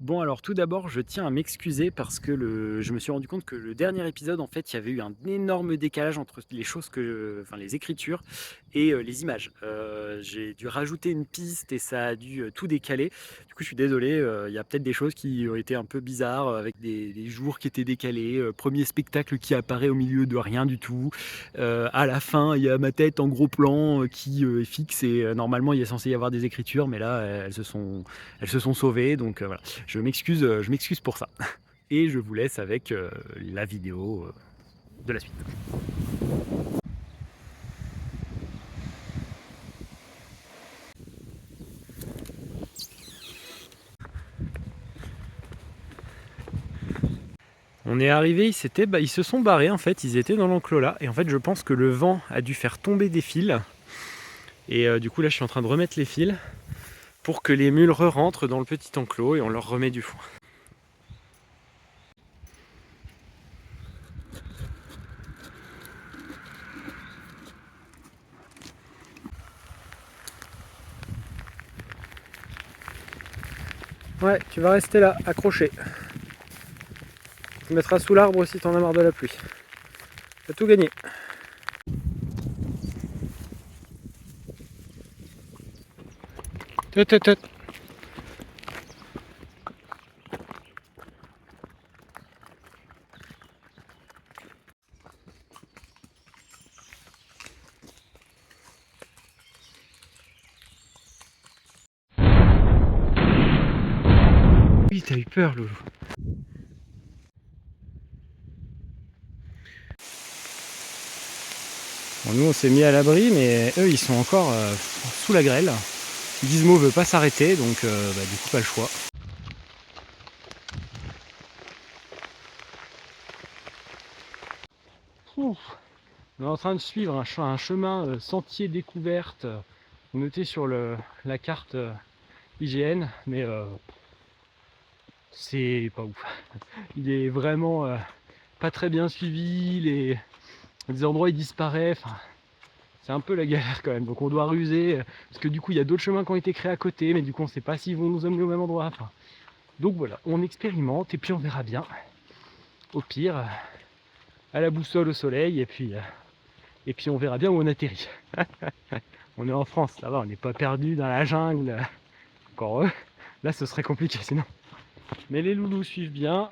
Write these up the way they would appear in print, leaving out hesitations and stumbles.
Bon alors tout d'abord, je tiens à m'excuser parce que je me suis rendu compte que le dernier épisode, en fait, il y avait eu un énorme décalage entre les choses enfin les écritures et les images. J'ai dû rajouter une piste et ça a dû tout décaler. Du coup, je suis désolé, il y a peut-être des choses qui ont été un peu bizarres avec des jours qui étaient décalés. Premier spectacle qui apparaît au milieu de rien du tout. À la fin, il y a ma tête en gros plan qui est fixe et normalement il est censé y avoir des écritures, mais là elles se sont sauvées. Donc voilà. Je m'excuse pour ça. Et je vous laisse avec la vidéo de la suite. On est arrivé, ils se sont barrés en fait, ils étaient dans l'enclos là. Et en fait, je pense que le vent a dû faire tomber des fils. Et du coup, là, je suis en train de remettre les fils pour que les mules re-rentrent dans le petit enclos et on leur remet du foin. Ouais, tu vas rester là, accroché. Tu te mettras sous l'arbre si t'en as marre de la pluie. T'as tout gagné. Tut, tut, tut. Oui, t'as eu peur, Loulou. Bon, nous, on s'est mis à l'abri, mais eux, ils sont encore sous la grêle. Gizmo veut pas s'arrêter, donc du coup, pas le choix. Ouf. On est en train de suivre un chemin sentier découverte noté sur la carte IGN, mais c'est pas ouf. Il est vraiment pas très bien suivi, des endroits il disparaît, enfin, c'est un peu la galère quand même. Donc on doit ruser, parce que du coup il y a d'autres chemins qui ont été créés à côté, mais du coup on sait pas s'ils vont nous amener au même endroit. Enfin, donc voilà, on expérimente et puis on verra bien. Au pire, à la boussole au soleil, et puis on verra bien où on atterrit. On est en France, ça va, on n'est pas perdu dans la jungle. Encore eux. Là, ce serait compliqué sinon. Mais les loulous suivent bien.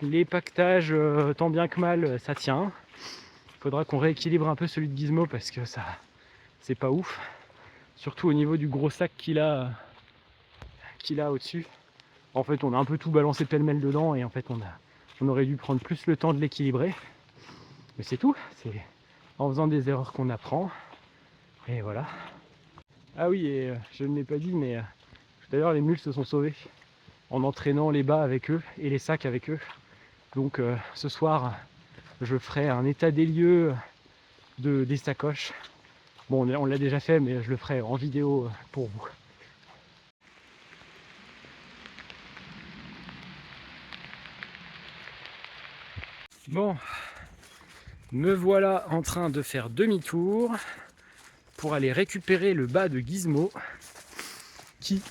Les pactages, tant bien que mal, ça tient. Il faudra qu'on rééquilibre un peu celui de Gizmo parce que ça, c'est pas ouf. Surtout au niveau du gros sac qu'il a au-dessus. En fait, on a un peu tout balancé pêle-mêle dedans et en fait, on aurait dû prendre plus le temps de l'équilibrer. Mais c'est tout. C'est en faisant des erreurs qu'on apprend. Et voilà. Ah oui, et je ne l'ai pas dit, mais tout à l'heure, les mules se sont sauvées en entraînant les bas avec eux et les sacs avec eux. Donc ce soir, je ferai un état des lieux des sacoches. Bon, on l'a déjà fait, mais je le ferai en vidéo pour vous. Bon, me voilà en train de faire demi-tour pour aller récupérer le bas de Gizmo qui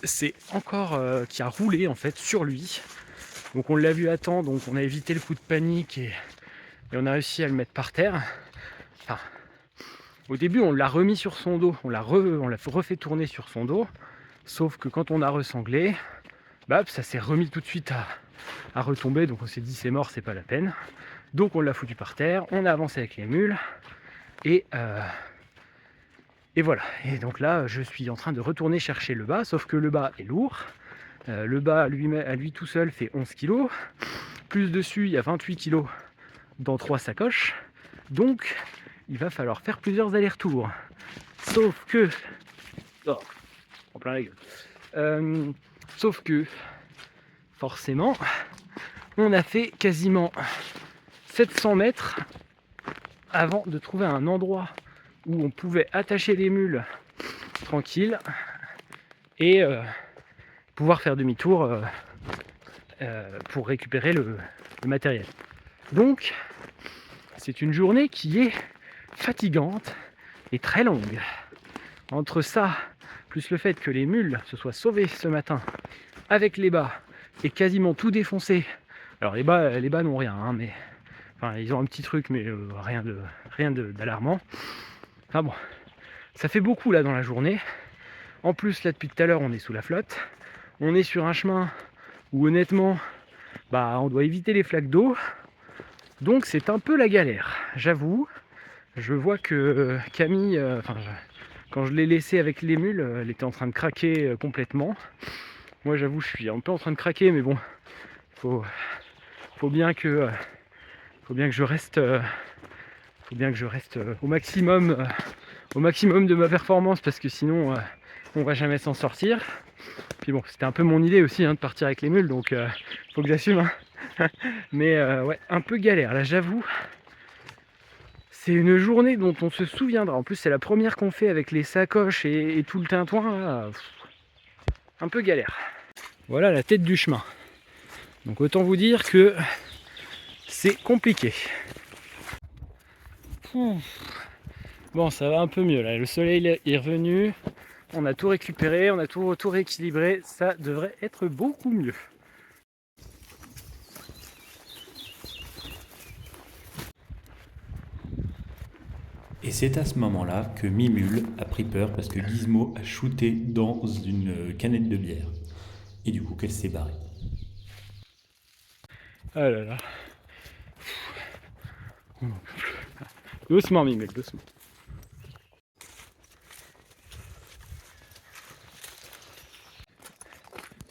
a roulé en fait sur lui. Donc on l'a vu à temps, donc on a évité le coup de panique et on a réussi à le mettre par terre. Enfin, au début on l'a remis sur son dos, on l'a refait tourner sur son dos, sauf que quand on a ressanglé, ça s'est remis tout de suite à retomber, donc on s'est dit c'est mort, c'est pas la peine. Donc on l'a foutu par terre, on a avancé avec les mules, et voilà. Et donc là, je suis en train de retourner chercher le bas, sauf que le bas est lourd. Le bas à lui tout seul fait 11 kg. Plus dessus, il y a 28 kg dans 3 sacoches. Donc, il va falloir faire plusieurs allers-retours. Sauf que... Oh, en plein la gueule. Sauf que, forcément, on a fait quasiment 700 mètres avant de trouver un endroit où on pouvait attacher les mules tranquille et pouvoir faire demi-tour pour récupérer le matériel. Donc, c'est une journée qui est fatigante et très longue. Entre ça, plus le fait que les mules se soient sauvées ce matin avec les bas et quasiment tout défoncé. Alors les bas n'ont rien, hein, mais enfin ils ont un petit truc, mais rien d'alarmant. Enfin bon, ça fait beaucoup là dans la journée. En plus là depuis tout à l'heure on est sous la flotte. On est sur un chemin où honnêtement, on doit éviter les flaques d'eau. Donc c'est un peu la galère, j'avoue. Je vois que Camille, quand je l'ai laissée avec les mules, elle était en train de craquer complètement. Moi j'avoue je suis un peu en train de craquer, mais bon, faut bien que je reste au maximum de ma performance, parce que sinon on va jamais s'en sortir. Puis bon, c'était un peu mon idée aussi, hein, de partir avec les mules, donc faut que j'assume, hein. Mais ouais, un peu galère là, j'avoue. C'est une journée dont on se souviendra. En plus c'est la première qu'on fait avec les sacoches et tout le tintouin là. Un peu galère. Voilà la tête du chemin. Donc autant vous dire que c'est compliqué. Bon, ça va un peu mieux là. Le soleil est revenu. On a tout récupéré, on a tout rééquilibré. Ça devrait être beaucoup mieux. Et c'est à ce moment-là que Mimule a pris peur parce que Gizmo a shooté dans une canette de bière. Et du coup qu'elle s'est barrée. Ah là là. Doucement Mimule, doucement.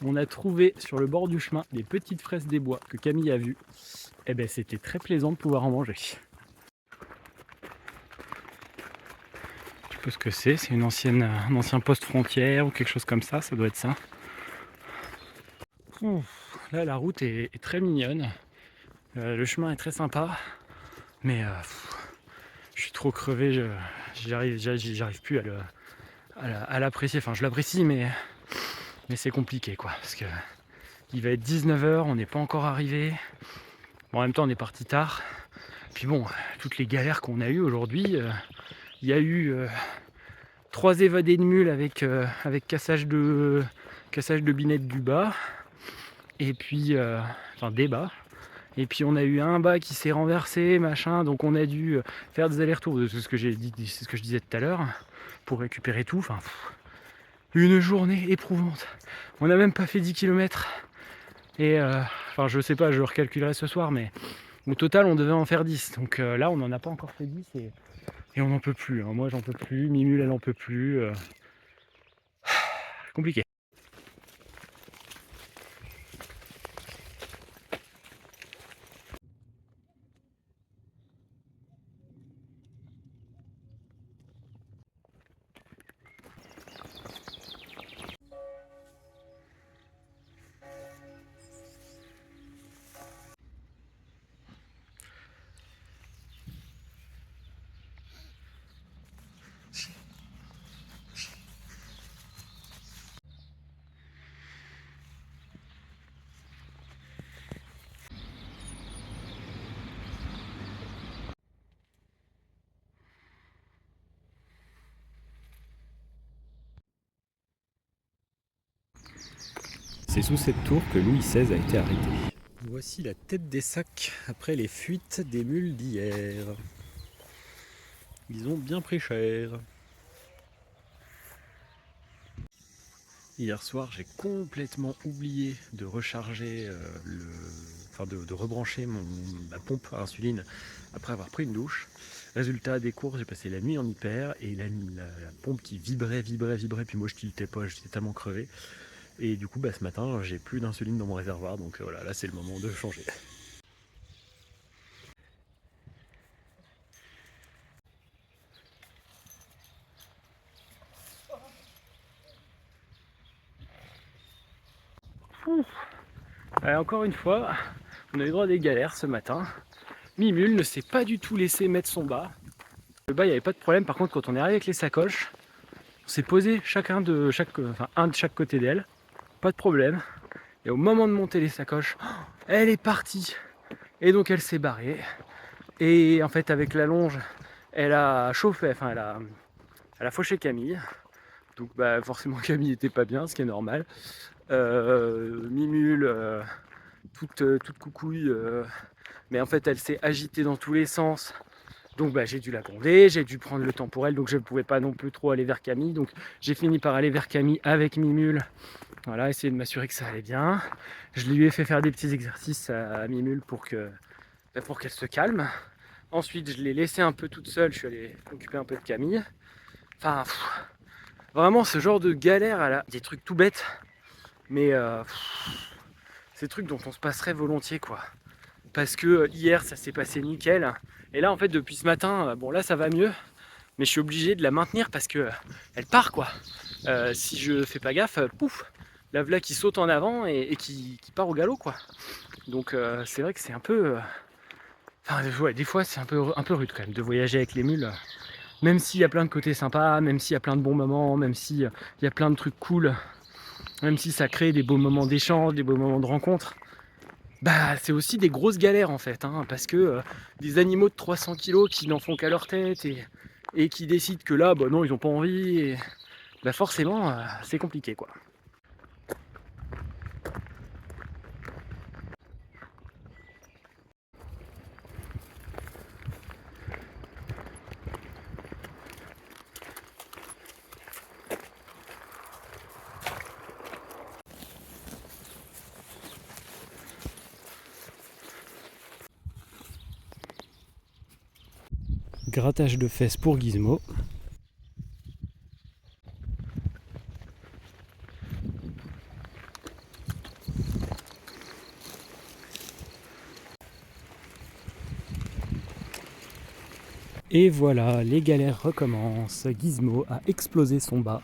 On a trouvé sur le bord du chemin des petites fraises des bois que Camille a vues. Et ben c'était très plaisant de pouvoir en manger. Je sais pas ce que c'est un ancien poste frontière ou quelque chose comme ça doit être ça. Là la route est très mignonne. Le chemin est très sympa. Mais je suis trop crevé, j'arrive plus à l'apprécier. Enfin je l'apprécie, mais c'est compliqué quoi. Parce que il va être 19h, on n'est pas encore arrivé. Bon, en même temps on est parti tard. Puis bon, toutes les galères qu'on a eues aujourd'hui, il y a eu 3 évadés de mules avec cassage de binette du bas. Et puis, des bas. Et puis on a eu un bas qui s'est renversé, machin, donc on a dû faire des allers-retours, c'est ce que j'ai dit, c'est ce que je disais tout à l'heure, pour récupérer tout. Enfin, une journée éprouvante. On n'a même pas fait 10 km. Et je sais pas, je recalculerai ce soir, mais au total on devait en faire 10. Donc là on n'en a pas encore fait 10 et on n'en peut plus. Hein. Moi j'en peux plus, Mimule elle en peut plus. Compliqué. C'est sous cette tour que Louis XVI a été arrêté. Voici la tête des sacs après les fuites des mules d'hier. Ils ont bien pris cher. Hier soir, j'ai complètement oublié de recharger de rebrancher ma pompe à insuline après avoir pris une douche. Résultat des courses, j'ai passé la nuit en hyper et la pompe qui vibrait, puis moi je tiltais pas, j'étais tellement crevé. Et du coup, ce matin, j'ai plus d'insuline dans mon réservoir, donc voilà, là c'est le moment de changer. Allez, encore une fois, on a eu droit à des galères ce matin. Mimule ne s'est pas du tout laissé mettre son bas. Le bas, il n'y avait pas de problème. Par contre, quand on est arrivé avec les sacoches, on s'est posé un de chaque côté d'elle. Pas de problème. Et au moment de monter les sacoches, elle est partie. Et donc elle s'est barrée. Et en fait, avec la longe, elle a chauffé, elle a fauché Camille. Donc forcément Camille était pas bien, ce qui est normal. Mimule, toute coucouille, mais en fait elle s'est agitée dans tous les sens. Donc bah, j'ai dû la gronder, j'ai dû prendre le temps pour elle, donc je ne pouvais pas non plus trop aller vers Camille. Donc j'ai fini par aller vers Camille avec Mimule. Voilà, essayer de m'assurer que ça allait bien. Je lui ai fait faire des petits exercices à Mimule pour qu'elle se calme. Ensuite, je l'ai laissée un peu toute seule, je suis allé m'occuper un peu de Camille. Enfin, vraiment ce genre de galère, des trucs tout bêtes, mais ces trucs dont on se passerait volontiers, quoi. Parce que hier ça s'est passé nickel, et là en fait depuis ce matin, bon là ça va mieux, mais je suis obligé de la maintenir parce que elle part, quoi. Si je fais pas gaffe, pouf, la voilà qui saute en avant et qui part au galop, quoi. Donc c'est vrai que c'est un peu, enfin ouais, des fois c'est un peu rude quand même de voyager avec les mules, même s'il y a plein de côtés sympas, même s'il y a plein de bons moments, même s'il y a plein de trucs cool, même si ça crée des beaux moments d'échange, des beaux moments de rencontre. Bah, c'est aussi des grosses galères en fait, hein, parce que des animaux de 300 kilos qui n'en font qu'à leur tête et qui décident que là, bah non, ils n'ont pas envie, et bah forcément, c'est compliqué, quoi. Grattage de fesses pour Gizmo. Et voilà, les galères recommencent. Gizmo a explosé son bas.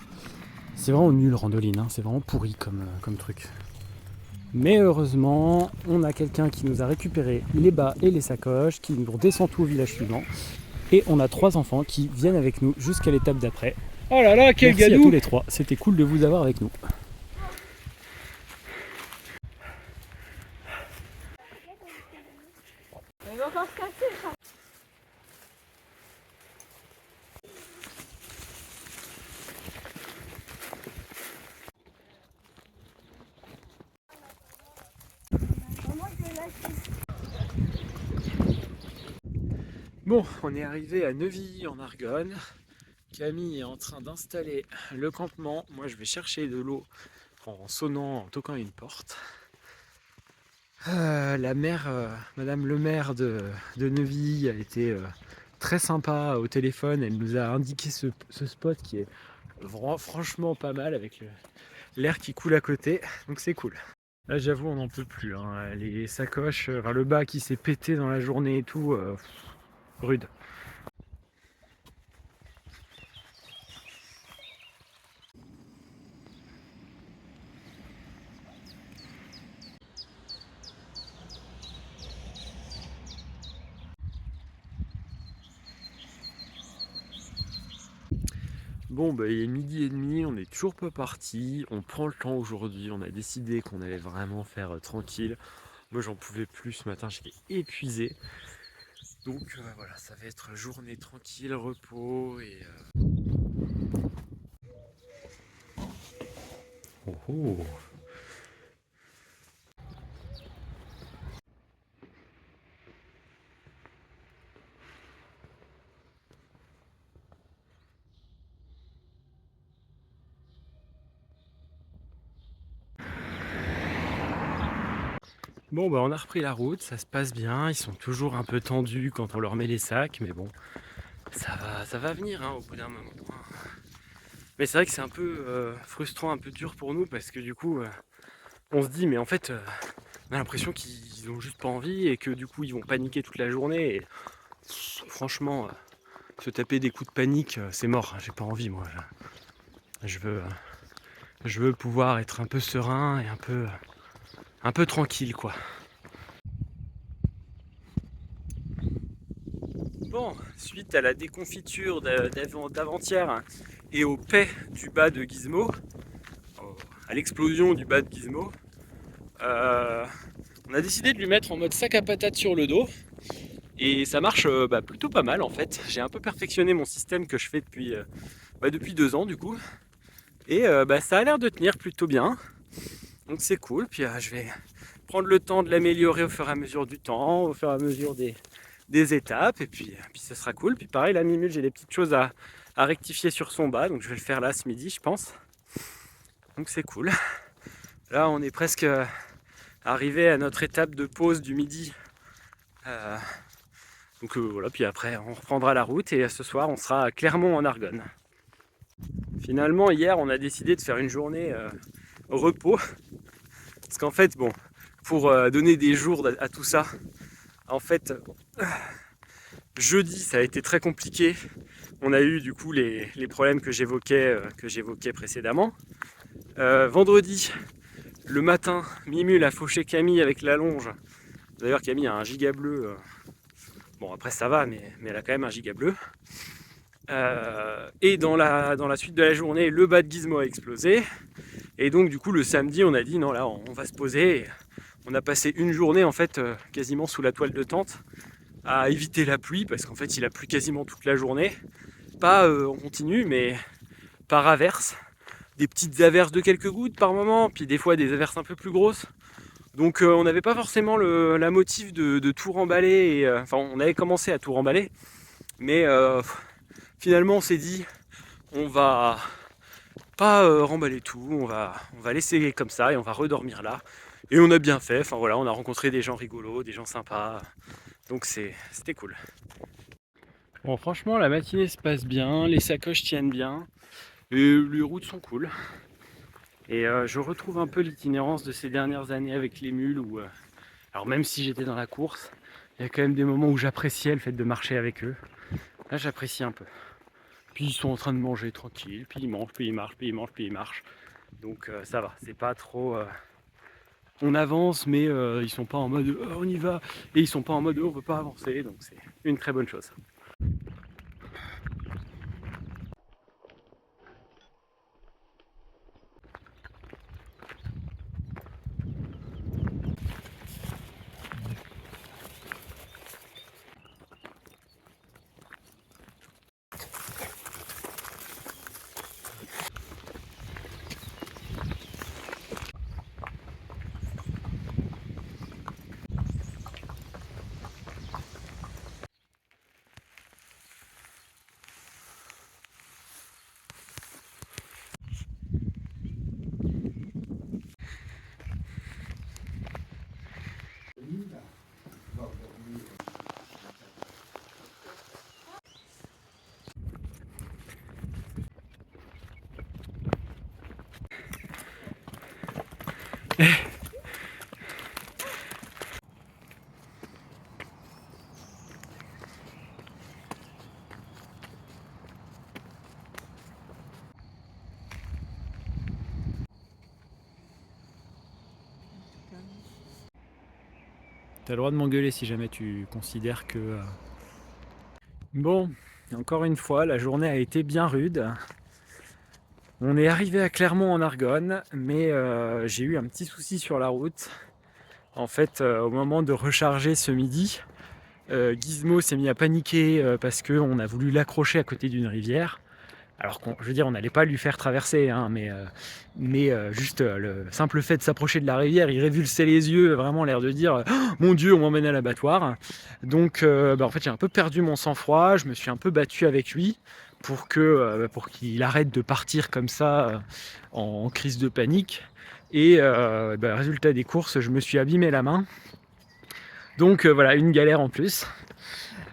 C'est vraiment nul Randoline, hein, c'est vraiment pourri comme truc. Mais heureusement, on a quelqu'un qui nous a récupéré les bas et les sacoches, qui nous redescend tout au village suivant. Et on a 3 enfants qui viennent avec nous jusqu'à l'étape d'après. Oh là là, quel gadou! Merci à tous les 3, c'était cool de vous avoir avec nous. Il va encore se casser, ça. Bon, on est arrivé à Neuville en Argonne. Camille est en train d'installer le campement. Moi, je vais chercher de l'eau en sonnant, en toquant à une porte. La mère, Madame le maire de Neuville a été très sympa au téléphone. Elle nous a indiqué ce spot qui est franchement pas mal avec l'air qui coule à côté. Donc c'est cool. Là, j'avoue, on n'en peut plus, hein. Les sacoches, le bas qui s'est pété dans la journée et tout, rude. Bon, bah, il est 12h30, on n'est toujours pas parti. On prend le temps aujourd'hui. On a décidé qu'on allait vraiment faire tranquille. Moi, j'en pouvais plus ce matin, j'étais épuisé. Donc voilà, ça va être journée tranquille, repos et. Oh oh. Bon, bah on a repris la route, ça se passe bien. Ils sont toujours un peu tendus quand on leur met les sacs, mais bon, ça va venir, hein, au bout d'un moment. Mais c'est vrai que c'est un peu frustrant, un peu dur pour nous parce que du coup, on se dit, mais en fait, on a l'impression qu'ils ont juste pas envie et que du coup, ils vont paniquer toute la journée. Et franchement, se taper des coups de panique, c'est mort. J'ai pas envie, moi. Je veux pouvoir être un peu serein et un peu tranquille, quoi. Bon, suite à la déconfiture d'avant-hier et au paix du bas de Gizmo, à l'explosion du bas de Gizmo, on a décidé de lui mettre en mode sac à patates sur le dos. Et ça marche plutôt pas mal en fait. J'ai un peu perfectionné mon système que je fais depuis 2 ans du coup. Et ça a l'air de tenir plutôt bien. Donc c'est cool, puis je vais prendre le temps de l'améliorer au fur et à mesure du temps, au fur et à mesure des étapes, et puis ce sera cool. Puis pareil, là, Mimule, j'ai des petites choses à rectifier sur son bas, donc je vais le faire là ce midi, je pense. Donc c'est cool. Là, on est presque arrivé à notre étape de pause du midi. Donc voilà, puis après, on reprendra la route, et ce soir, on sera à Clermont en Argonne. Finalement, hier, on a décidé de faire une journée repos, parce qu'en fait, bon, pour donner des jours à tout ça, en fait, jeudi, ça a été très compliqué. On a eu du coup les problèmes que j'évoquais précédemment. Vendredi, le matin, Mimule a fauché Camille avec la longe. D'ailleurs, Camille a un giga bleu. Bon, après ça va, mais elle a quand même un giga bleu. Et dans la suite de la journée, le bas de Gizmo a explosé. Et donc, du coup, le samedi, on a dit non, là, on va se poser. Et on a passé une journée, en fait, quasiment sous la toile de tente, à éviter la pluie, parce qu'en fait, il a plu quasiment toute la journée. Pas en continu, mais par averse. Des petites averses de quelques gouttes par moment, puis des fois des averses un peu plus grosses. Donc on n'avait pas forcément la motive de tout remballer. Enfin, on avait commencé à tout remballer, mais finalement on s'est dit on va pas remballer tout, on va laisser comme ça et on va redormir là. Et on a bien fait. Enfin voilà, on a rencontré des gens rigolos, des gens sympas. Donc c'était cool. Bon, franchement, la matinée se passe bien, les sacoches tiennent bien, et les routes sont cool. Et je retrouve un peu l'itinérance de ces dernières années avec les mules où, alors même si j'étais dans la course, il y a quand même des moments où j'appréciais le fait de marcher avec eux. Là, j'apprécie un peu. Puis ils sont en train de manger tranquille, puis ils mangent, puis ils marchent, puis ils mangent, puis ils marchent. Donc ça va, c'est pas trop... on avance, mais ils sont pas en mode on y va, et ils sont pas en mode on veut pas avancer, donc c'est une très bonne chose. T'as le droit de m'engueuler si jamais tu considères que... Bon, encore une fois, la journée a été bien rude. On est arrivé à Clermont en Argonne, mais j'ai eu un petit souci sur la route. En fait, au moment de recharger ce midi, Gizmo s'est mis à paniquer parce qu'on a voulu l'accrocher à côté d'une rivière. Alors, je veux dire, on n'allait pas lui faire traverser, hein, mais juste le simple fait de s'approcher de la rivière, il révulsait les yeux, vraiment l'air de dire oh, « Mon Dieu, on m'emmène à l'abattoir ». Donc, en fait, j'ai un peu perdu mon sang-froid, je me suis un peu battu avec lui pour qu'il arrête de partir comme ça en crise de panique. Et résultat des courses, je me suis abîmé la main. Donc voilà, une galère en plus.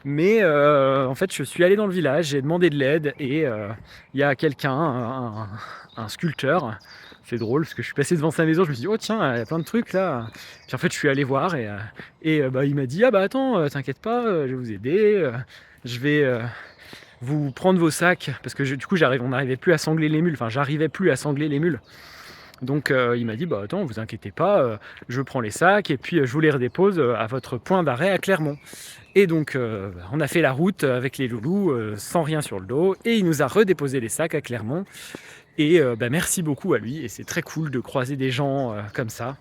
Mais en fait, je suis allé dans le village, j'ai demandé de l'aide et il y a quelqu'un, un sculpteur. C'est drôle parce que je suis passé devant sa maison, je me suis dit oh tiens, il y a plein de trucs là. Puis en fait, je suis allé voir et il m'a dit ah bah attends, t'inquiète pas, je vais vous aider, je vais vous prendre vos sacs parce que du coup on n'arrivait plus à sangler les mules. Enfin, j'arrivais plus à sangler les mules. Donc il m'a dit bah attends, vous inquiétez pas, je prends les sacs et puis je vous les redépose à votre point d'arrêt à Clermont. Et donc on a fait la route avec les loulous sans rien sur le dos et il nous a redéposé les sacs à Clermont. Et merci beaucoup à lui et c'est très cool de croiser des gens comme ça.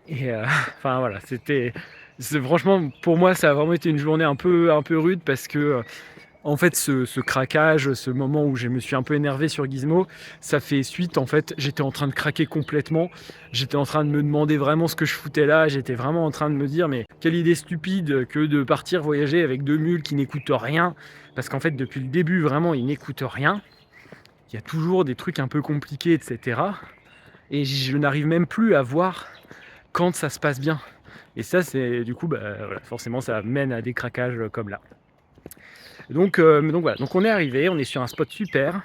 Et enfin voilà, franchement pour moi ça a vraiment été une journée un peu rude parce que En fait, ce craquage, ce moment où je me suis un peu énervé sur Gizmo, ça fait suite, en fait, j'étais en train de craquer complètement. J'étais en train de me demander vraiment ce que je foutais là. J'étais vraiment en train de me dire, mais quelle idée stupide que de partir voyager avec 2 mules qui n'écoutent rien. Parce qu'en fait, depuis le début, vraiment, ils n'écoutent rien. Il y a toujours des trucs un peu compliqués, etc. Et je n'arrive même plus à voir quand ça se passe bien. Et ça, c'est du coup, voilà, forcément, ça mène à des craquages comme là. Donc voilà, donc on est arrivé, on est sur un spot super.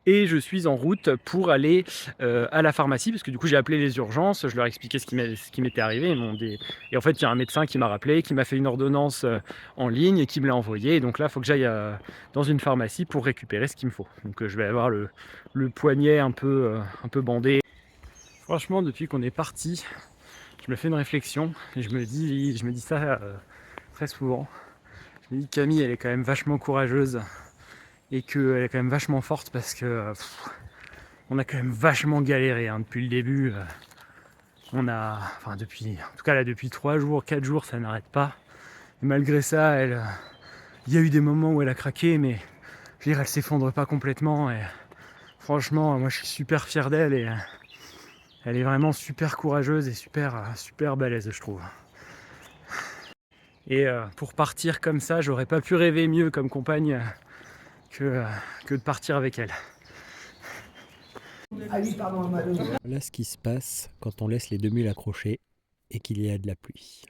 Et je suis en route pour aller à la pharmacie, parce que du coup j'ai appelé les urgences, je leur ai expliqué ce qui m'était arrivé. Et en fait, il y a un médecin qui m'a rappelé, qui m'a fait une ordonnance en ligne et qui me l'a envoyé. Et donc là, il faut que j'aille dans une pharmacie pour récupérer ce qu'il me faut. Donc je vais avoir le poignet un peu bandé. Franchement, depuis qu'on est parti, je me fais une réflexion et je me dis ça très souvent. Je me dis que Camille, elle est quand même vachement courageuse et qu'elle est quand même vachement forte parce que on a quand même vachement galéré hein, depuis le début. En tout cas là, depuis 3 jours, 4 jours, ça n'arrête pas. Et malgré ça, il y a eu des moments où elle a craqué, mais je veux dire, elle s'effondre pas complètement. Et franchement, moi, je suis super fier d'elle et elle est vraiment super courageuse et super balèze, je trouve. Et pour partir comme ça, j'aurais pas pu rêver mieux comme compagne que de partir avec elle. Voilà ce qui se passe quand on laisse les 2 mules accrochées et qu'il y a de la pluie.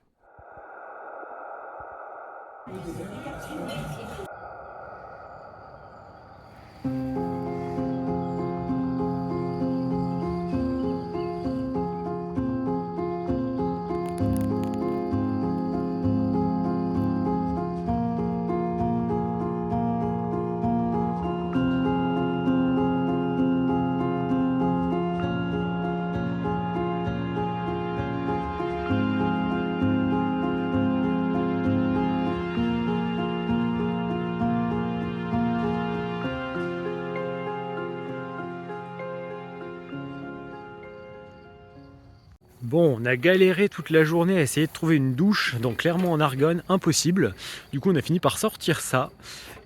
Bon, on a galéré toute la journée à essayer de trouver une douche, donc clairement en argonne, impossible. Du coup, on a fini par sortir ça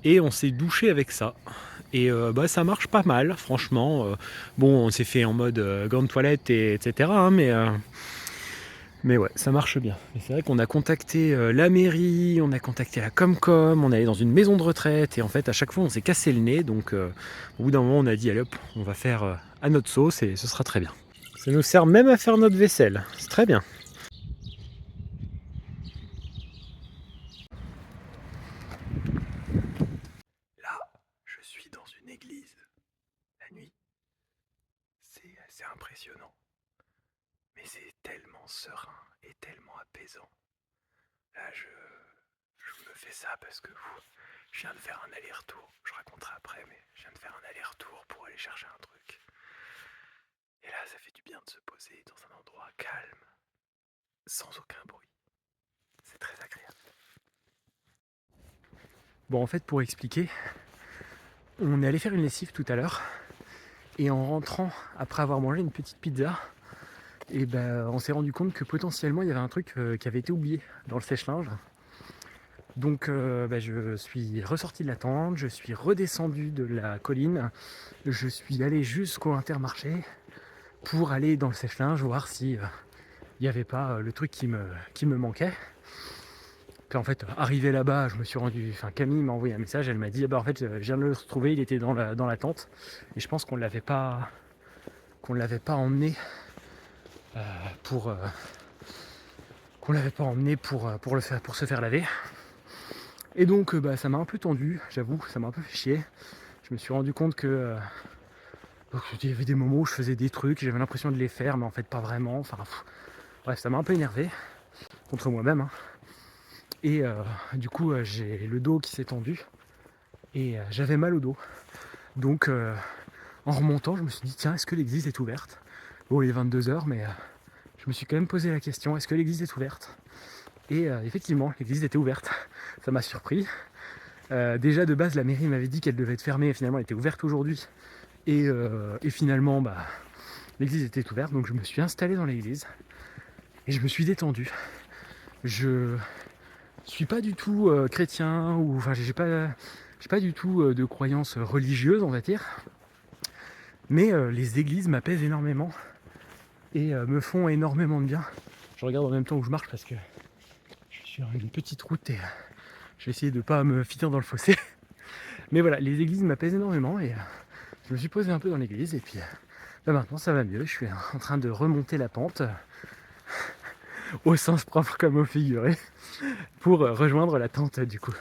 et on s'est douché avec ça. Et ça marche pas mal, franchement. Bon, on s'est fait en mode grande toilette, etc. Hein, mais ouais, ça marche bien. Et c'est vrai qu'on a contacté la mairie, on a contacté la Comcom, on est allé dans une maison de retraite et en fait, à chaque fois, on s'est cassé le nez. Donc, au bout d'un moment, on a dit, allez hop, on va faire à notre sauce et ce sera très bien. Ça nous sert même à faire notre vaisselle, c'est très bien. Là, je suis dans une église, la nuit. C'est assez impressionnant. Mais c'est tellement serein et tellement apaisant. Là, je me fais ça parce que je viens de faire un aller-retour. Je raconterai après, mais je viens de faire un aller-retour pour aller chercher un truc. Et là, ça fait du bien de se poser dans un endroit calme, sans aucun bruit. C'est très agréable. Bon, en fait, pour expliquer, on est allé faire une lessive tout à l'heure. Et en rentrant, après avoir mangé une petite pizza, et on s'est rendu compte que potentiellement, il y avait un truc qui avait été oublié dans le sèche-linge. Donc je suis ressorti de la tente, je suis redescendu de la colline, je suis allé jusqu'au Intermarché pour aller dans le sèche-linge, voir si il n'y avait pas le truc qui me manquait. Puis en fait, arrivé là-bas, Camille m'a envoyé un message, elle m'a dit en fait, je viens de le retrouver, il était dans la tente. Et je pense qu'on l'avait pas emmené pour se faire laver. Et donc ça m'a un peu tendu, j'avoue, ça m'a un peu fait chier. Je me suis rendu compte que il y avait des moments où je faisais des trucs, j'avais l'impression de les faire, mais en fait pas vraiment. Bref, ça m'a un peu énervé contre moi-même. Hein. Et du coup, j'ai le dos qui s'est tendu et j'avais mal au dos. Donc en remontant, je me suis dit tiens, est-ce que l'église est ouverte? Bon, il est 22h, mais je me suis quand même posé la question, est-ce que l'église est ouverte? Et effectivement, l'église était ouverte. Ça m'a surpris. Déjà de base, la mairie m'avait dit qu'elle devait être fermée, et finalement elle était ouverte aujourd'hui. Et finalement, l'église était ouverte, donc je me suis installé dans l'église et je me suis détendu. Je suis pas du tout chrétien, ou enfin j'ai pas du tout de croyances religieuses, on va dire. Mais les églises m'apaisent énormément et me font énormément de bien. Je regarde en même temps où je marche parce que je suis sur une petite route et je vais essayer de pas me finir dans le fossé. Mais voilà, les églises m'apaisent énormément et je me suis posé un peu dans l'église et puis maintenant ça va mieux. Je suis en train de remonter la pente au sens propre comme au figuré pour rejoindre la tente du coup.